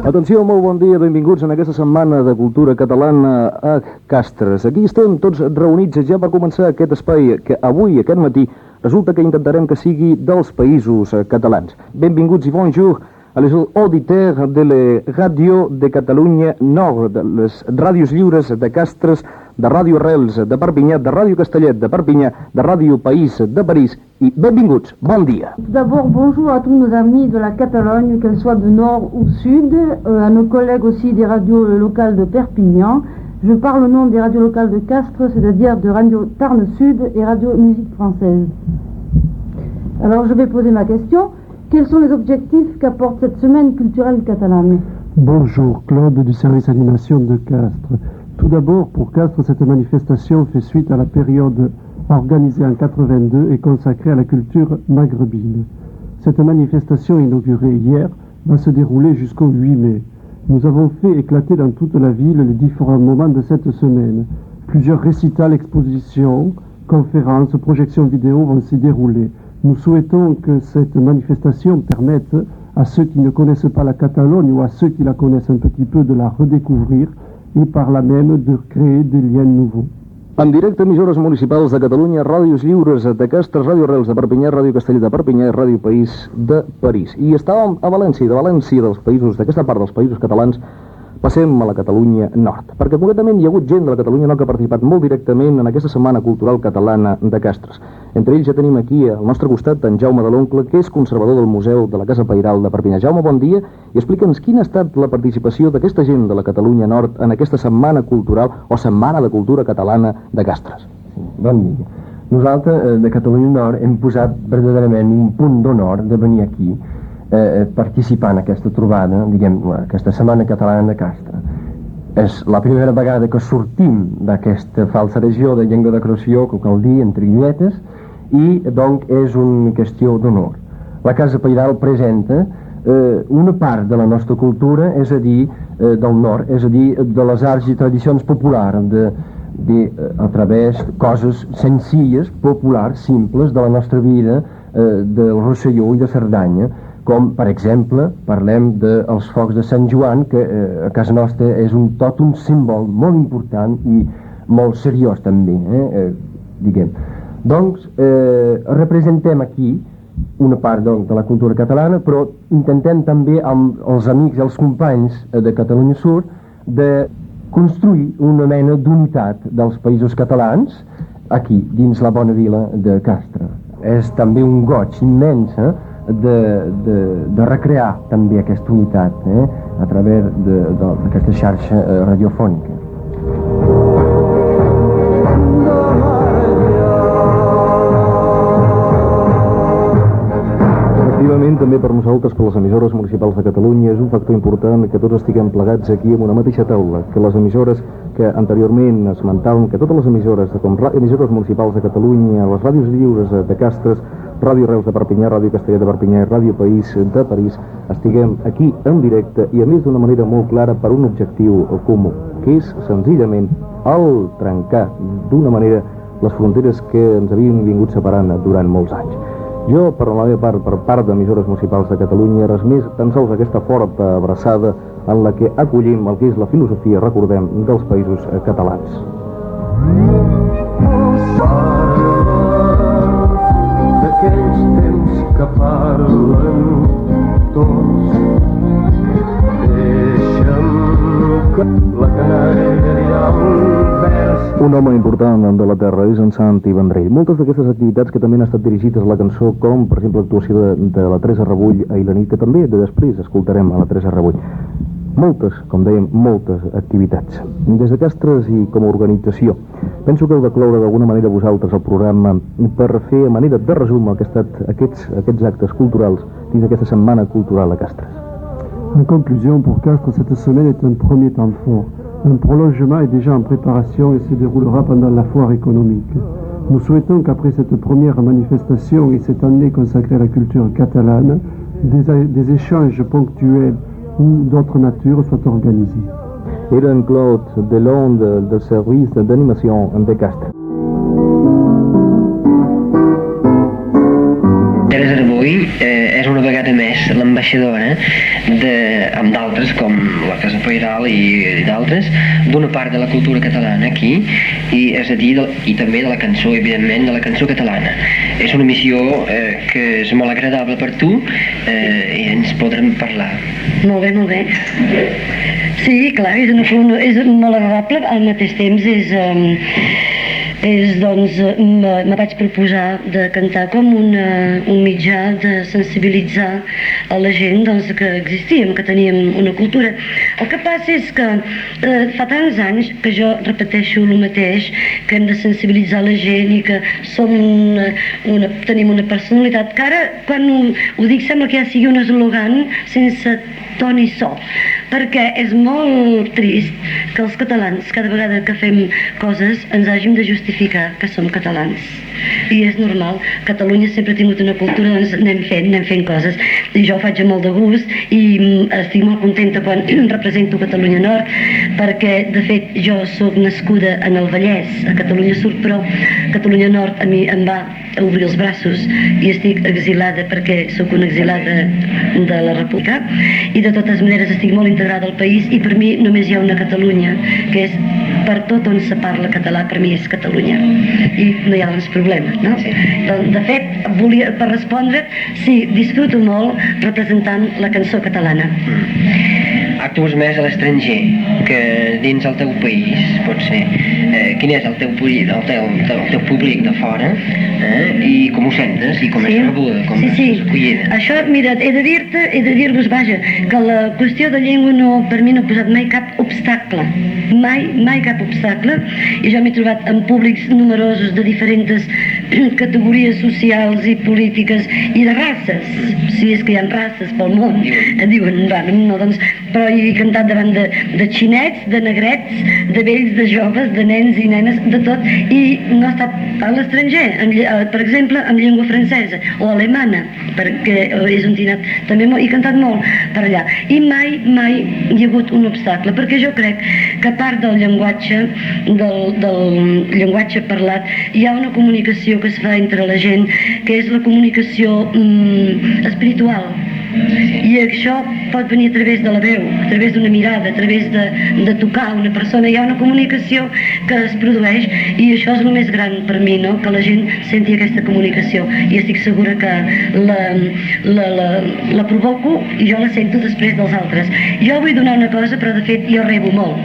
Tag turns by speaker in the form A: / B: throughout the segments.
A: Atenció, molt bon dia, benvinguts en aquesta setmana de cultura catalana a Castres. Aquí estem tots reunits ja per començar aquest espai que avui, aquest matí, resulta que intentarem que sigui dels països catalans. Benvinguts i bonjour a les auditeurs de la Ràdio de Catalunya Nord, de les ràdios lliures de Castres, de Ràdio Rels de Perpinyà, de Ràdio Castellet de Perpinyà, de Ràdio País de París, i benvinguts, bon dia.
B: D'abord, bonjour à tous nos amis de la Catalogne, qu'elles soient de nord ou sud, à nos collègues aussi des radios locales de Perpignan. Je parle au nom des radios locales de Castres, c'est-à-dire de Radio Tarn Sud et Radio Musique Française. Alors, je vais poser ma question. Quels sont les objectifs qu'apporte cette semaine culturelle catalane?
C: Bonjour, Claude du service animation de Castres. Tout d'abord, pour Castres, cette manifestation fait suite à la période organisée en 82 et consacrée à la culture maghrébine. Cette manifestation inaugurée hier va se dérouler jusqu'au 8 mai. Nous avons fait éclater dans toute la ville les différents moments de cette semaine. Plusieurs récitals, expositions, conférences, projections vidéo vont s'y dérouler. Nous souhaitons que cette manifestation permette à ceux qui ne connaissent pas la Catalogne ou à ceux qui la connaissent un petit peu de la redécouvrir et par là même de créer des liens nouveaux.
A: En directe, emissores municipals de Catalunya, ràdios lliures de Castres, Ràdio Rels de Perpinyà, Ràdio Castellet de Perpinyà i Ràdio País de París. I estàvem a València, de València, dels països, d'aquesta part dels països catalans, passem a la Catalunya Nord, perquè concretament hi ha hagut gent de la Catalunya Nord que ha participat molt directament en aquesta Setmana Cultural Catalana de Castres. Entre ells ja tenim aquí al nostre costat en Jaume de l'Oncle, que és conservador del Museu de la Casa Pairal de Perpinyà. Jaume, bon dia, i explica'ns quina ha estat la participació d'aquesta gent de la Catalunya Nord en aquesta Setmana Cultural o Setmana de Cultura Catalana de Castres.
D: Bon dia. Nosaltres, de Catalunya Nord, hem posat verdaderament un punt d'honor de venir aquí participar en aquesta trobada, diguem, aquesta Setmana Catalana de Castres. És la primera vegada que sortim d'aquesta falsa regió de llengua de creació, que cal dir, entre guilletes, i, doncs, és una qüestió d'honor. La Casa Pairal presenta una part de la nostra cultura, és a dir, del nord, és a dir, de les arts i tradicions populars, a través de coses senzilles, populars, simples, de la nostra vida, del Rosselló i de Cerdanya, com, per exemple, parlem dels focs de Sant Joan, que a casa nostra és tot un símbol molt important i molt seriós també, diguem. Doncs representem aquí una part de la cultura catalana, però intentem també amb els amics i els companys de Catalunya Sur de construir una mena d'unitat dels països catalans aquí, dins la bona vila de Castres. És també un goig immens de recrear també aquesta unitat a través d'aquesta xarxa radiofònica.
A: Efectivament, també per nosaltres, per les emissores municipals de Catalunya, és un factor important que tots estiguem plegats aquí en una mateixa taula, que les emissores que anteriorment esmentàvem, que totes les emissores, com emissores municipals de Catalunya, les ràdios lliures de Castres, Ràdio Reus de Perpinyà, Ràdio Castellet de Perpinyà i Ràdio País de París, estiguem aquí en directe i a més d'una manera molt clara per un objectiu comú, que és senzillament el trencar d'una manera les fronteres que ens havien vingut separant durant molts anys. Jo, per la meva part, per part d'emissores municipals de Catalunya, res més tan sols aquesta forta abraçada en la que acollim el que és la filosofia, recordem, dels països catalans.
E: D'aquells temps que parlen tots, deixa'm que la canalla dirà un vers.
A: Un home important de la terra és en Santi Vendrell. Moltes d'aquestes activitats que també han estat dirigides a la cançó, com per exemple l'actuació de la Teresa Rebull ahir la nit, que també després escoltarem a la Teresa Rebull. Moltes, com dèiem, moltes activitats. Des de Castres i com a organització, penso que heu de cloure d'alguna manera vosaltres el programa per fer a manera de resum el que han estat aquests actes culturals dins d'aquesta Setmana Cultural a Castres.
C: En conclusion, pour Castres, cette semaine est un premier temps fort. Un prolongement est déjà en préparation et se déroulera pendant la foire économique. Nous souhaitons qu'après cette première manifestation et cette année consacrée à la culture catalane, des échanges ponctuels ou d'autres natures soient organisés.
A: Era en Claude Delonde del Service d'Animació de Castres.
F: ambaixadora amb d'altres, com la Casa Pairal i d'altres, d'una part de la cultura catalana aquí, i és a dir, i també de la cançó, evidentment, de la cançó catalana. És una missió que és molt agradable per tu i ens podrem parlar.
G: Molt bé, molt bé. Sí, clar, és molt agradable, al mateix temps me vaig proposar de cantar com un mitjà de sensibilitzar a la gent que existíem, que teníem una cultura. El que passa és que fa tants anys que jo repeteixo el mateix, que hem de sensibilitzar la gent i que tenim una personalitat, que ara quan ho dic sembla que ja sigui un eslògan sense to ni so, perquè és molt trist que els catalans cada vegada que fem coses ens hàgim de justificar que som catalans, i és normal. Catalunya sempre ha tingut una cultura, doncs anem fent coses, i jo ho faig amb molt de gust i estic molt contenta quan represento Catalunya Nord, perquè de fet jo sóc nascuda en el Vallès, a Catalunya Sud, però Catalunya Nord a mi em va obrir els braços i estic exilada perquè sóc una exilada de la República, i de totes maneres estic molt integrada al país, i per mi només hi ha una Catalunya, que és per tot on se parla català, per mi és Catalunya, i no hi ha doncs problema, no? Doncs, de fet, per respondre, sí, disfruto molt representant la cançó catalana.
F: Actues més a l'estranger que dins el teu país, potser. Quin és el teu públic de fora, i com ho sentes, i com és rebuda, com és escollida?
G: Això, mira, he de dir-vos, vaja, que la qüestió de llengua per mi no ha posat mai cap obstacle, mai cap obstacle, i jo m'he trobat amb públics numerosos de diferents categories socials i polítiques i de races, si és que hi ha races pel món, diuen, no, doncs, però he cantat davant de xinets, de negrets, de vells, de joves, de nens i nenes, de tot, i no he estat a l'estranger, per exemple, en llengua francesa o alemana, perquè és on he anat també molt, he cantat molt per allà, i mai hi ha hagut un obstacle, perquè jo crec que a part del llenguatge, del llenguatge parlat, hi ha una comunicació que es fa entre la gent, que és la comunicació espiritual, i això pot venir a través de la veu, a través d'una mirada, a través de tocar una persona. Hi ha una comunicació que es produeix, i això és el més gran per mi, no? Que la gent senti aquesta comunicació, i estic segura que la provoco i jo la sento després dels altres. Jo vull donar una cosa, però de fet jo rebo molt.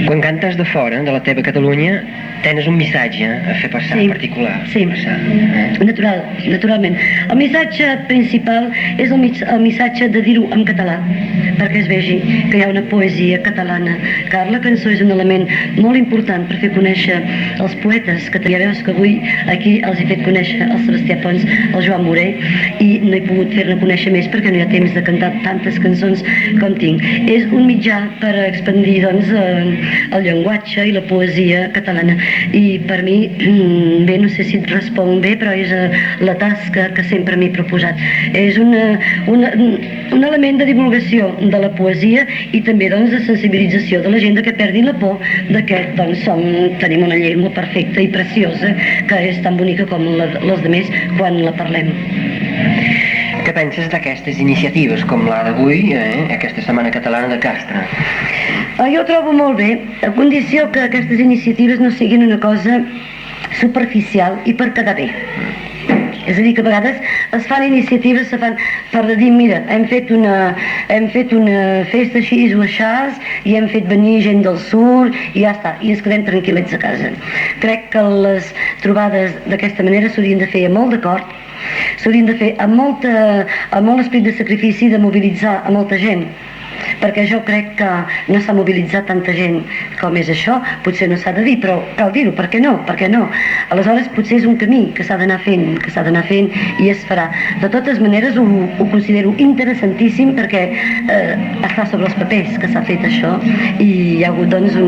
F: Quan cantes de fora, de la teva Catalunya, tens un missatge a fer passar, particular.
G: Sí, naturalment. El missatge principal és el missatge de dir-ho en català, perquè es vegi que hi ha una poesia catalana, car la cançó és un element molt important per fer conèixer els poetes, que ja veus que avui aquí els he fet conèixer el Sebastià Pons, el Joan Moré, i no he pogut fer-ne conèixer més perquè no hi ha temps de cantar tantes cançons com tinc. És un mitjà per expandir, doncs, el llenguatge i la poesia catalana. I per mi, bé, no sé si et responc bé, però és la tasca que sempre m'he proposat. És un element de divulgació de la poesia i també, doncs, de sensibilització de la gent, que perdi la por de que, doncs, tenim una llengua perfecta i preciosa, que és tan bonica com les demés quan la parlem.
F: Què penses d'aquestes iniciatives, com la d'avui, aquesta Setmana Catalana de Castre?
G: Jo ho trobo molt bé, a condició que aquestes iniciatives no siguin una cosa superficial i per quedar bé. És a dir, que a vegades es fan iniciatives, se fan per dir, mira, hem fet una festa així o aixàs, i hem fet venir gent del sud, i ja està, i ens quedem tranquil·lets a casa. Crec que les trobades d'aquesta manera s'haurien de fer amb molt d'acord, s'haurien de fer amb molt esperit de sacrifici, de mobilitzar a molta gent, perquè jo crec que no s'ha mobilitzat tanta gent com és això. Potser no s'ha de dir, però cal dir-ho, per què no? Aleshores potser és un camí que s'ha d'anar fent i es farà. De totes maneres ho considero interessantíssim, perquè està sobre els papers que s'ha fet això, i hi ha hagut, doncs,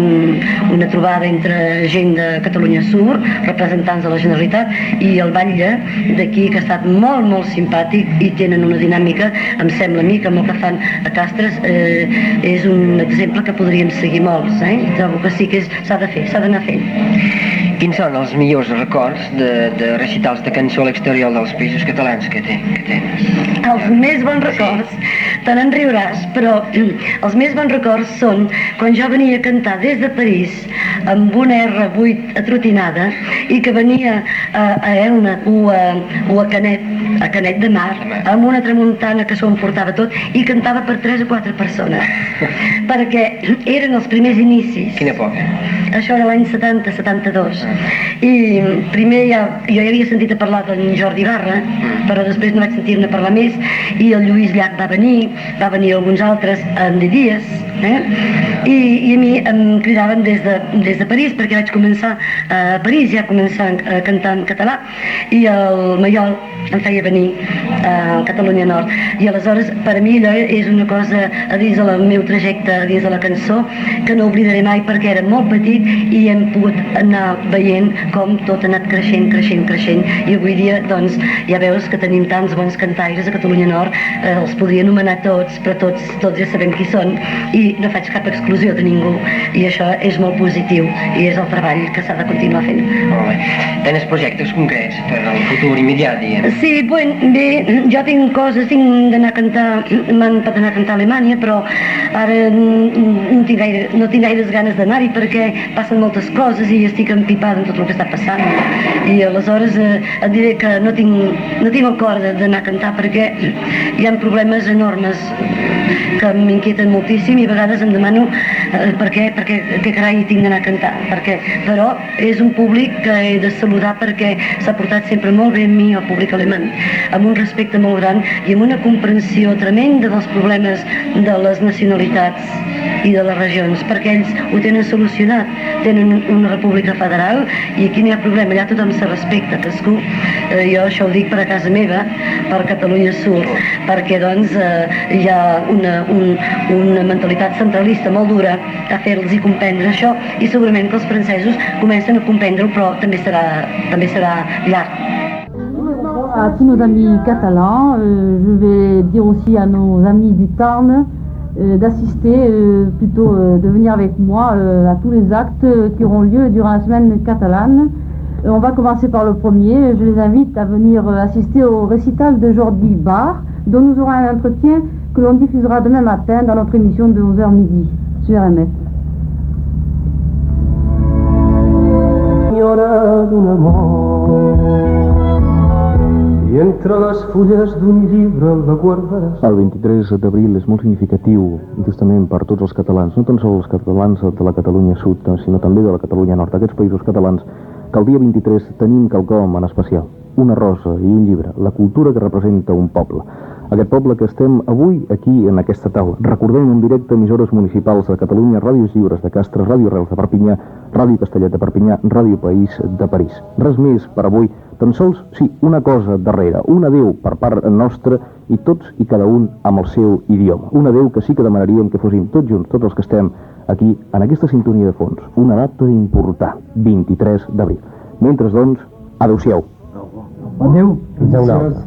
G: una trobada entre gent de Catalunya Sud, representants de la Generalitat, i el batlle d'aquí, que ha estat molt, molt simpàtic, i tenen una dinàmica, em sembla a mi, que amb el que fan a Castres és un exemple que podríem seguir molts, Trobo que sí que s'ha de fer, s'ha d'anar fent.
F: Quins són els millors records de recitals de cançó a l'exterior dels països catalans que tens?
G: Els més bons records, te n'en riuràs, però els més bons records són quan jo venia a cantar des de París amb una R8 atrotinada i que venia a Elna o a Canet de Mar amb una tramuntana que s'ho emportava tot i cantava per 3 o 4 persones perquè eren els primers inicis.
F: Quina època?
G: Això era l'any 70-72 i primer jo ja havia sentit a parlar d'en Jordi Barra, però després no vaig sentir-ne parlar més, i el Lluís Llach va venir alguns altres, en de Dies, i a mi em cridaven des de París, perquè vaig començar a París, ja començar a cantar en català, i el Maiol em feia venir a Catalunya Nord, i aleshores per a mi allò és una cosa a dins del meu trajecte, a dins de la cançó, que no oblidaré mai perquè era molt petit i hem pogut anar veient com tot ha anat creixent, i avui dia doncs ja veus que tenim tants bons cantaires a Catalunya Nord, els podria anomenar tots, però tots ja sabem qui són i no faig cap exclusió de ningú, i això és molt positiu i és el treball que s'ha de continuar fent.
F: Molt bé. Tens projectes concrets per al futur immediat, diguem?
G: Sí, bé, jo tinc coses, tinc d'anar a cantar, m'han per anar a cantar a Alemanya, però ara no tinc gaires ganes d'anar-hi perquè passen moltes coses i estic empipada amb tot el que està passant, i aleshores et diré que no tinc el cor d'anar a cantar perquè hi ha problemes enormes que m'inquieten moltíssim i a vegades em demano per què carai tinc d'anar a cantar, però és un públic que he de saludar perquè s'ha portat sempre molt bé amb mi, el públic alemany, amb un respecte molt gran i amb una comprensió tremenda dels problemes de les nacionalitats i de les regions, perquè ells ho tenen solucionat, tenen una república federal i aquí no hi ha problema, allà tothom se respecta, cadascú, jo això ho dic per a casa meva, per Catalunya Sur, perquè doncs hi ha una mentalitat centralista molt dura a fer-los comprendre això, i segurament que els francesos comencen a comprendre-ho, però també serà llarg.
B: À tous nos amis catalans, je vais dire aussi à nos amis du Tarn d'assister, plutôt de venir avec moi à tous les actes qui auront lieu durant la semaine catalane. On va commencer par le premier. Je les invite à venir assister au récital de Jordi Bar, dont nous aurons un entretien que l'on diffusera demain matin dans notre émission de 11h midi sur RMF.
E: I entre les fulles d'un llibre la guardaràs.
A: El 23 d'abril és molt significatiu justament per tots els catalans, no tan sols els catalans de la Catalunya Sud, sinó també de la Catalunya Nord, aquests països catalans, que el dia 23 tenim quelcom en especial, una rosa i un llibre, la cultura que representa un poble. Aquest poble que estem avui aquí en aquesta taula. Recordem en directe emissores municipals de Catalunya, Ràdios Lliures de Castres, Ràdio Reus de Perpinyà, Ràdio Castellet de Perpinyà, Ràdio País de París. Res més per avui, tan sols, sí, una cosa darrere, un adéu per part nostra i tots i cada un amb el seu idioma. Un adéu que sí que demanaríem que fóssim tots junts, tots els que estem aquí, en aquesta sintonia de fons. Una data important, 23 d'abril. Mentre, doncs, adeu-siau.
D: Adéu. Fins a una altra.